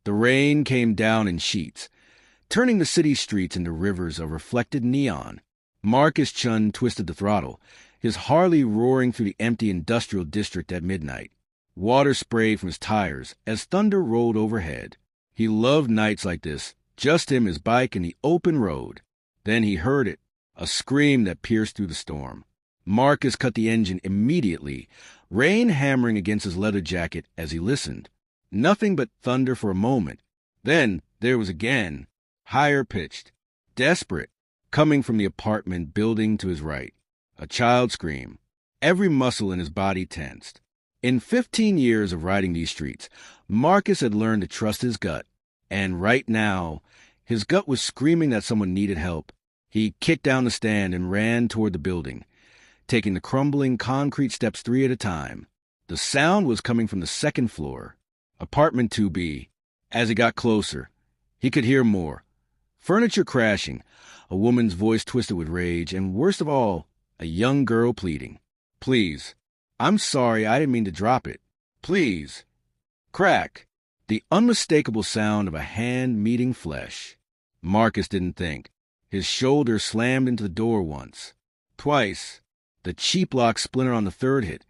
The rain came down in sheets, turning the city streets into rivers of reflected neon. Marcus Chun twisted the throttle, his Harley roaring through the empty industrial district at midnight. Water sprayed from his tires as thunder rolled overhead. He loved nights like this, just him, his bike, and the open road. Then he heard it, a scream that pierced through the storm. Marcus cut the engine immediately, rain hammering against his leather jacket as he listened. Nothing but thunder for a moment. Then there was again, higher pitched, desperate, coming from the apartment building to his right. A child scream. Every muscle in his body tensed. In 15 years of riding these streets, Marcus had learned to trust his gut. And right now, his gut was screaming that someone needed help. He kicked down the stand and ran toward the building, taking the crumbling concrete steps 3 at a time. The sound was coming from the second floor, apartment 2B. As he got closer, he could hear more. Furniture crashing, a woman's voice twisted with rage, and worst of all, a young girl pleading. "Please. I'm sorry, I didn't mean to drop it. Please." Crack. The unmistakable sound of a hand meeting flesh. Marcus didn't think. His shoulder slammed into the door once. Twice. The cheap lock splintered on the third hit,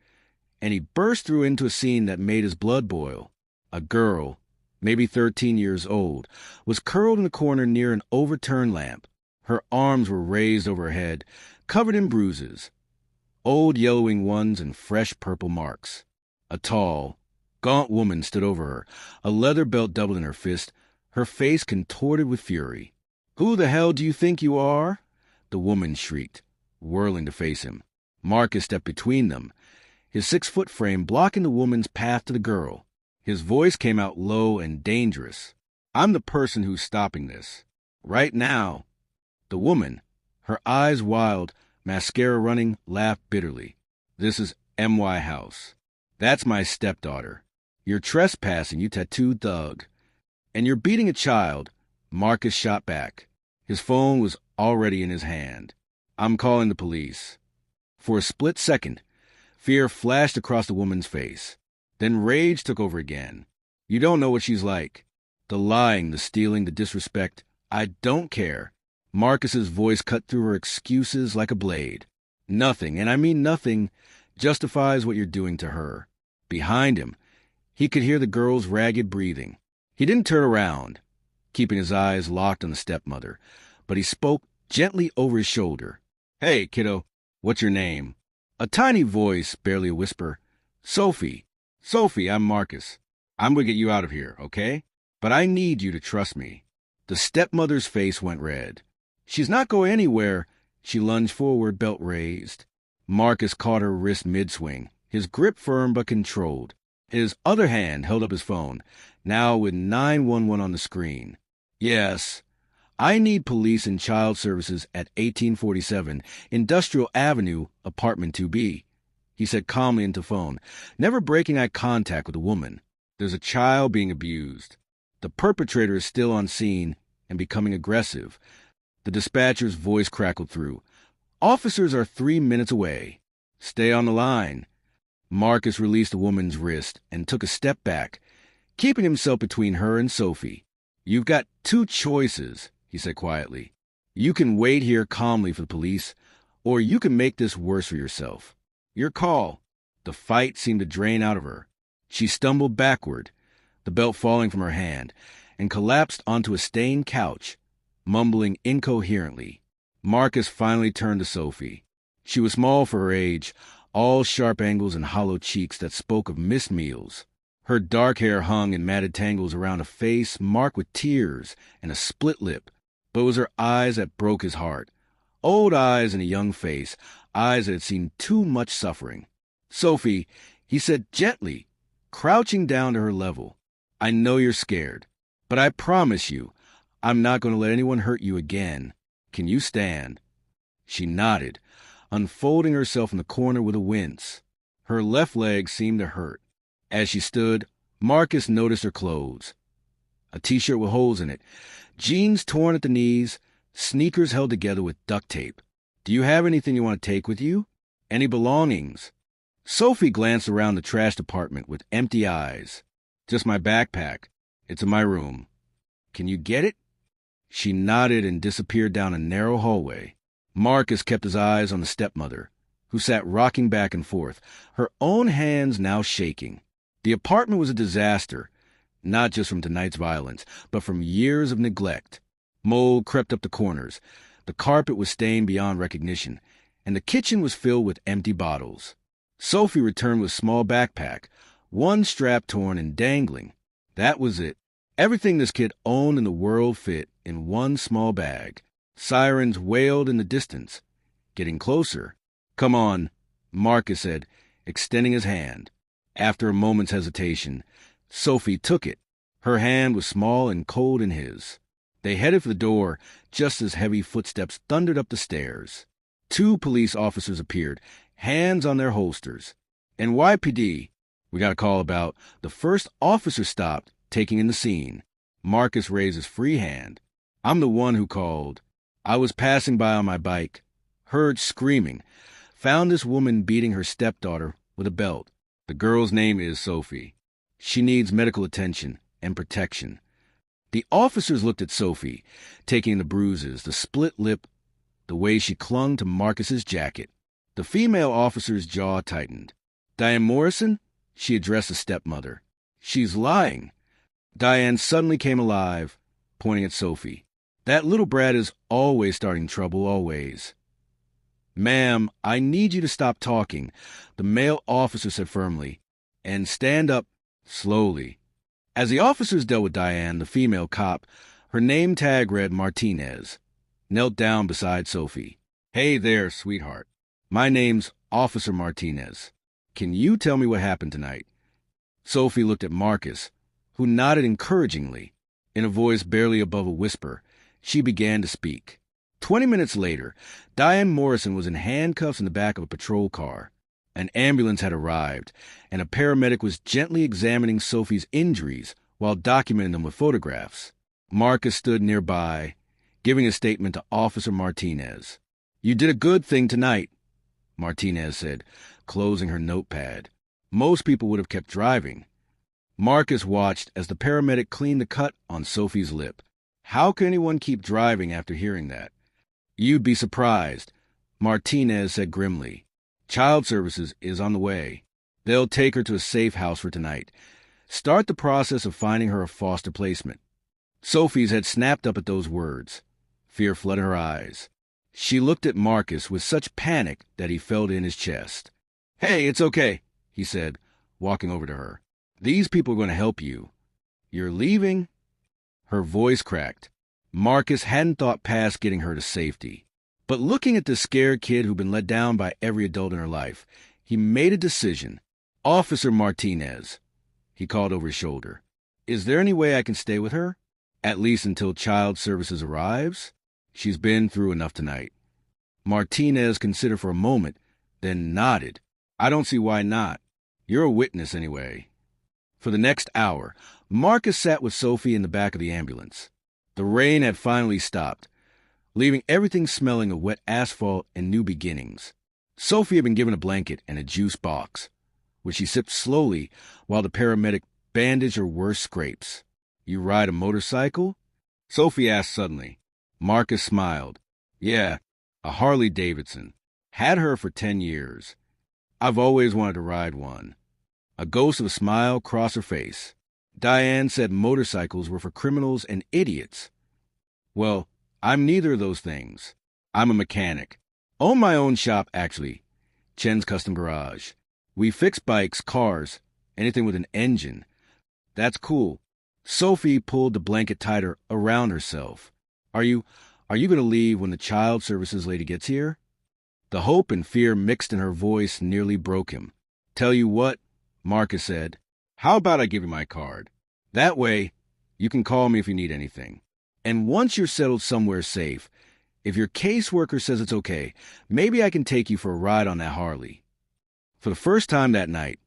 and he burst through into a scene that made his blood boil. A girl, maybe 13 years old, was curled in a corner near an overturned lamp. Her arms were raised over her head, covered in bruises, old yellowing ones and fresh purple marks. A tall, gaunt woman stood over her, a leather belt doubled in her fist, her face contorted with fury. "Who the hell do you think you are?" the woman shrieked, whirling to face him. Marcus stepped between them, his 6-foot frame blocking the woman's path to the girl. His voice came out low and dangerous. "I'm the person who's stopping this. Right now." The woman, her eyes wild, mascara running, laughed bitterly. "This is M.Y. House. That's my stepdaughter. You're trespassing, you tattooed thug. And you're beating a child." Marcus shot back. His phone was already in his hand. "I'm calling the police." For a split second, fear flashed across the woman's face. Then rage took over again. "You don't know what she's like. The lying, the stealing, the disrespect. I don't care." Marcus's voice cut through her excuses like a blade. "Nothing, and I mean nothing, justifies what you're doing to her." Behind him, he could hear the girl's ragged breathing. He didn't turn around, keeping his eyes locked on the stepmother, but he spoke gently over his shoulder. "Hey, kiddo, what's your name?" A tiny voice, barely a whisper. "Sophie. Sophie, I'm Marcus. I'm going to get you out of here, okay? But I need you to trust me." The stepmother's face went red. "She's not going anywhere." She lunged forward, belt raised. Marcus caught her wrist mid-swing, his grip firm but controlled. His other hand held up his phone, now with 911 on the screen. "Yes. I need police and child services at 1847 Industrial Avenue, apartment 2B, he said calmly into phone, never breaking eye contact with the woman. "There's a child being abused. The perpetrator is still on scene and becoming aggressive." The dispatcher's voice crackled through. "Officers are 3 minutes away. Stay on the line." Marcus released the woman's wrist and took a step back, keeping himself between her and Sophie. "You've got 2 choices, he said quietly. "You can wait here calmly for the police, or you can make this worse for yourself. Your call." The fight seemed to drain out of her. She stumbled backward, the belt falling from her hand, and collapsed onto a stained couch, mumbling incoherently. Marcus finally turned to Sophie. She was small for her age, all sharp angles and hollow cheeks that spoke of missed meals. Her dark hair hung in matted tangles around a face marked with tears and a split lip, but it was her eyes that broke his heart. Old eyes in a young face, eyes that had seen too much suffering. "Sophie," he said gently, crouching down to her level, "I know you're scared, but I promise you, I'm not going to let anyone hurt you again. Can you stand?" She nodded, unfolding herself in the corner with a wince. Her left leg seemed to hurt. As she stood, Marcus noticed her clothes. A t-shirt with holes in it, jeans torn at the knees, sneakers held together with duct tape. "Do you have anything you want to take with you? Any belongings?" Sophie glanced around the trashed apartment with empty eyes. "Just my backpack." It's in my room. Can you get it? She nodded and disappeared down a narrow hallway. Marcus kept his eyes on the stepmother, who sat rocking back and forth, her own hands now shaking. The apartment was a disaster, not just from tonight's violence, but from years of neglect. Mold crept up the corners. The carpet was stained beyond recognition, and the kitchen was filled with empty bottles. Sophie returned with a small backpack, one strap torn and dangling. That was it. Everything this kid owned in the world fit in one small bag. Sirens wailed in the distance. Getting closer. Come on, Marcus said, extending his hand. After a moment's hesitation, Sophie took it. Her hand was small and cold in his. They headed for the door just as heavy footsteps thundered up the stairs. 2 police officers appeared, hands on their holsters. NYPD, we got a call about. The first officer stopped, taking in the scene. Marcus raised his free hand. I'm the one who called. I was passing by on my bike, heard screaming, found this woman beating her stepdaughter with a belt. The girl's name is Sophie. She needs medical attention and protection. The officers looked at Sophie, taking the bruises, the split lip, the way she clung to Marcus's jacket. The female officer's jaw tightened. Diane Morrison? She addressed the stepmother. She's lying. Diane suddenly came alive, pointing at Sophie. That little brat is always starting trouble, always. Ma'am, I need you to stop talking, the male officer said firmly, and stand up slowly. As the officers dealt with Diane, the female cop, her name tag read Martinez, knelt down beside Sophie. Hey there, sweetheart. My name's Officer Martinez. Can you tell me what happened tonight? Sophie looked at Marcus, who nodded encouragingly. In a voice barely above a whisper, she began to speak. 20 minutes later, Diane Morrison was in handcuffs in the back of a patrol car. An ambulance had arrived, and a paramedic was gently examining Sophie's injuries while documenting them with photographs. Marcus stood nearby, giving a statement to Officer Martinez. You did a good thing tonight, Martinez said, closing her notepad. Most people would have kept driving. Marcus watched as the paramedic cleaned the cut on Sophie's lip. How can anyone keep driving after hearing that? You'd be surprised, Martinez said grimly. Child Services is on the way. They'll take her to a safe house for tonight. Start the process of finding her a foster placement. Sophie's head snapped up at those words. Fear flooded her eyes. She looked at Marcus with such panic that he felt in his chest. Hey, it's okay, he said, walking over to her. These people are going to help you. You're leaving? Her voice cracked. Marcus hadn't thought past getting her to safety. But looking at the scared kid who'd been let down by every adult in her life, he made a decision. Officer Martinez, he called over his shoulder. Is there any way I can stay with her? At least until Child Services arrives? She's been through enough tonight. Martinez considered for a moment, then nodded. I don't see why not. You're a witness anyway. For the next hour, Marcus sat with Sophie in the back of the ambulance. The rain had finally stopped, leaving everything smelling of wet asphalt and new beginnings. Sophie had been given a blanket and a juice box, which she sipped slowly while the paramedic bandaged her worst scrapes. You ride a motorcycle? Sophie asked suddenly. Marcus smiled. Yeah, a Harley Davidson. Had her for 10 years. I've always wanted to ride one. A ghost of a smile crossed her face. Diane said motorcycles were for criminals and idiots. Well, I'm neither of those things. I'm a mechanic. Own my own shop, actually. Chen's Custom Garage. We fix bikes, cars, anything with an engine. That's cool. Sophie pulled the blanket tighter around herself. Are you going to leave when the Child Services lady gets here? The hope and fear mixed in her voice nearly broke him. Tell you what, Marcus said. How about I give you my card? That way, you can call me if you need anything. And once you're settled somewhere safe, if your caseworker says it's okay, maybe I can take you for a ride on that Harley. For the first time that night,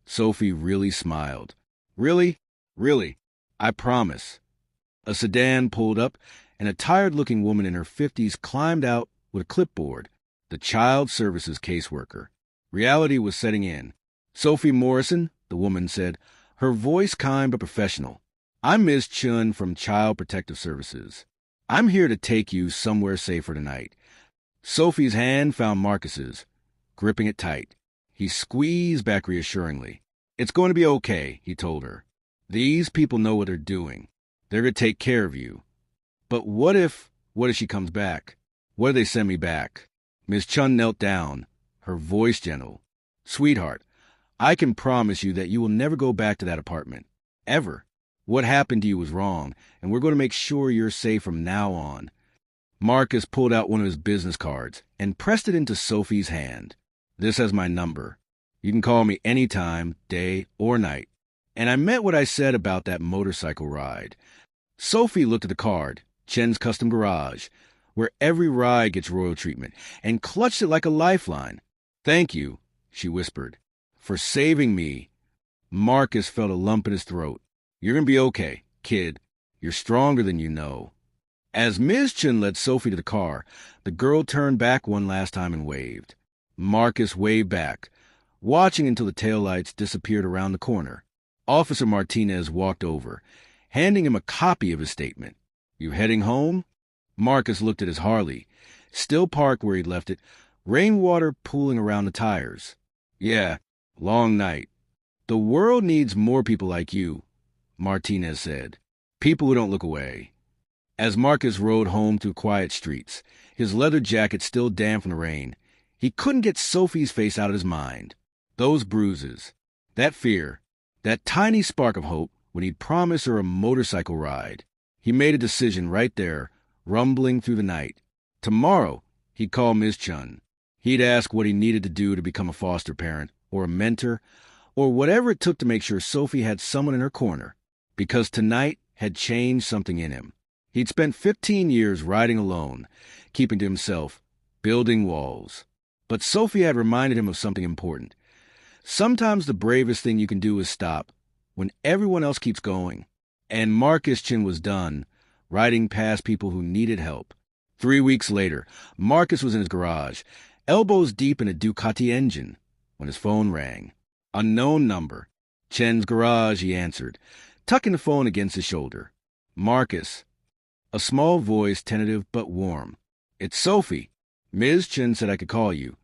Sophie really smiled. Really? Really? I promise. A sedan pulled up, and a tired-looking woman in her 50s climbed out with a clipboard, the Child Services caseworker. Reality was setting in. Sophie Morrison, the woman said, her voice kind but professional. I'm Ms. Chun from Child Protective Services. I'm here to take you somewhere safer tonight. Sophie's hand found Marcus's, gripping it tight. He squeezed back reassuringly. It's going to be okay, he told her. These people know what they're doing. They're going to take care of you. But what if she comes back? What if they send me back? Ms. Chun knelt down, her voice gentle. Sweetheart, I can promise you that you will never go back to that apartment. Ever. What happened to you was wrong, and we're going to make sure you're safe from now on. Marcus pulled out one of his business cards and pressed it into Sophie's hand. This has my number. You can call me anytime, day or night. And I meant what I said about that motorcycle ride. Sophie looked at the card, Chen's Custom Garage, where every ride gets royal treatment, and clutched it like a lifeline. Thank you, she whispered, for saving me. Marcus felt a lump in his throat. You're going to be okay, kid. You're stronger than you know. As Ms. Chun led Sophie to the car, the girl turned back one last time and waved. Marcus waved back, watching until the taillights disappeared around the corner. Officer Martinez walked over, handing him a copy of his statement. You heading home? Marcus looked at his Harley, still parked where he'd left it, rainwater pooling around the tires. Yeah, long night. The world needs more people like you, Martinez said. People who don't look away. As Marcus rode home through quiet streets, his leather jacket still damp from the rain, he couldn't get Sophie's face out of his mind. Those bruises, that fear, that tiny spark of hope when he'd promised her a motorcycle ride. He made a decision right there, rumbling through the night. Tomorrow, he'd call Ms. Chun. He'd ask what he needed to do to become a foster parent, or a mentor, or whatever it took to make sure Sophie had someone in her corner, because tonight had changed something in him. He'd spent 15 years riding alone, keeping to himself, building walls. But Sophie had reminded him of something important. Sometimes the bravest thing you can do is stop, when everyone else keeps going. And Marcus Chin was done, riding past people who needed help. 3 weeks later, Marcus was in his garage, elbows deep in a Ducati engine, when his phone rang. Unknown number. Chen's garage, he answered, tucking the phone against his shoulder. Marcus. A small voice, tentative but warm. It's Sophie. Ms. Chen said I could call you.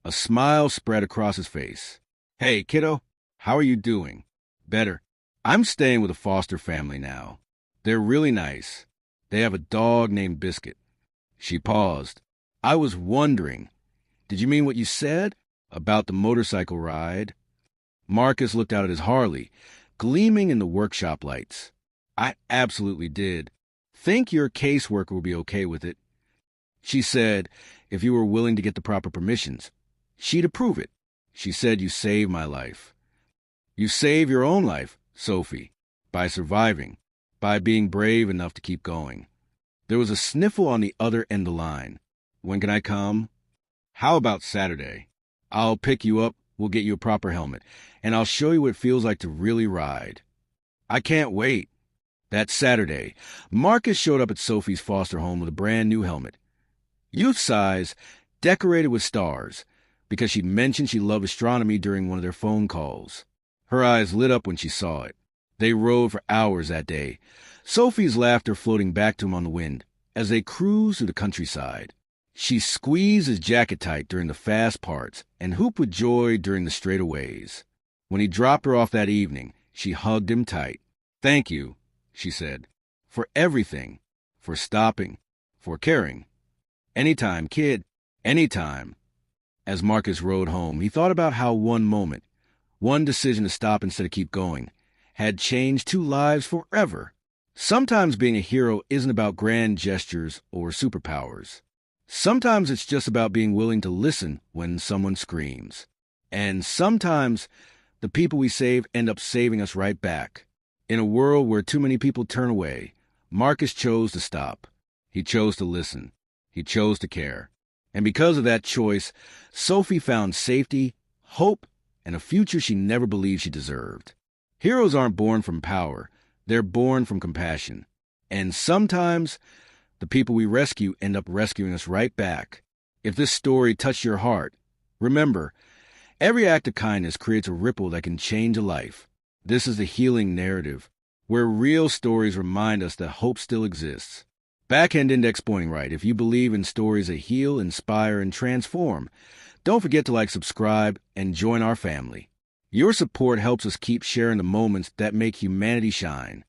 A smile spread across his face. Hey, kiddo. How are you doing? Better. I'm staying with a foster family now. They're really nice. They have a dog named Biscuit. She paused. I was wondering, did you mean what you said about the motorcycle ride? Marcus looked out at his Harley, gleaming in the workshop lights. I absolutely did. Think your caseworker will be okay with it. She said, if you were willing to get the proper permissions, she'd approve it. She said you saved my life. You saved your own life, Sophie, by surviving, by being brave enough to keep going. There was a sniffle on the other end of the line. When can I come? How about Saturday? I'll pick you up, we'll get you a proper helmet, and I'll show you what it feels like to really ride. I can't wait. That Saturday, Marcus showed up at Sophie's foster home with a brand new helmet. Youth size, decorated with stars, because she mentioned she loved astronomy during one of their phone calls. Her eyes lit up when she saw it. They rode for hours that day, Sophie's laughter floating back to him on the wind as they cruised through the countryside. She squeezed his jacket tight during the fast parts and whooped with joy during the straightaways. When he dropped her off that evening, she hugged him tight. Thank you, she said, for everything, for stopping, for caring. Anytime, kid, anytime. As Marcus rode home, he thought about how one moment, one decision to stop instead of keep going, had changed 2 lives forever. Sometimes being a hero isn't about grand gestures or superpowers. Sometimes it's just about being willing to listen when someone screams. And sometimes the people we save end up saving us right back. In a world where too many people turn away, Marcus chose to stop. He chose to listen. He chose to care. And because of that choice, Sophie found safety, hope, and a future she never believed she deserved. Heroes aren't born from power. They're born from compassion. And sometimes the people we rescue end up rescuing us right back. If this story touched your heart, remember, every act of kindness creates a ripple that can change a life. This is the healing narrative, where real stories remind us that hope still exists. Backhand index pointing right if you believe in stories that heal, inspire, and transform. Don't forget to subscribe, and join our family. Your support helps us keep sharing the moments that make humanity shine.